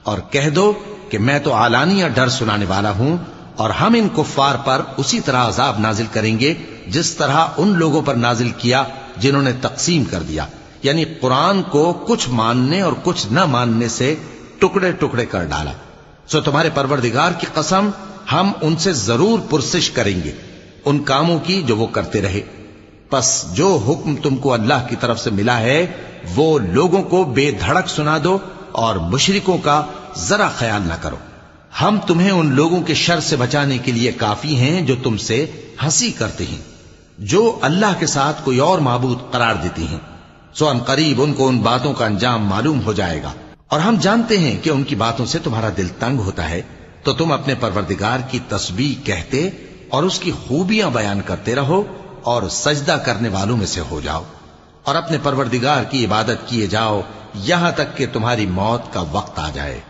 اور کہہ دو کہ میں تو اعلانیہ ڈر سنانے والا ہوں، اور ہم ان کفار پر اسی طرح عذاب نازل کریں گے جس طرح ان لوگوں پر نازل کیا جنہوں نے تقسیم کر دیا، یعنی قرآن کو کچھ ماننے اور کچھ نہ ماننے سے ٹکڑے ٹکڑے کر ڈالا۔ سو تمہارے پروردگار کی قسم، ہم ان سے ضرور پرسش کریں گے ان کاموں کی جو وہ کرتے رہے۔ پس جو حکم تم کو اللہ کی طرف سے ملا ہے وہ لوگوں کو بے دھڑک سنا دو، اور مشرکوں کا ذرا خیال نہ کرو۔ ہم تمہیں ان لوگوں کے شر سے بچانے کے لیے کافی ہیں جو تم سے ہنسی کرتے ہیں، جو اللہ کے ساتھ کوئی اور معبود قرار دیتی ہیں۔ سو ان قریب ان کو ان باتوں کا انجام معلوم ہو جائے گا، اور ہم جانتے ہیں کہ ان کی باتوں سے تمہارا دل تنگ ہوتا ہے، تو تم اپنے پروردگار کی تسبیح کہتے اور اس کی خوبیاں بیان کرتے رہو، اور سجدہ کرنے والوں میں سے ہو جاؤ، اور اپنے پروردگار کی عبادت کیے جاؤ یہاں تک کہ تمہاری موت کا وقت آ جائے۔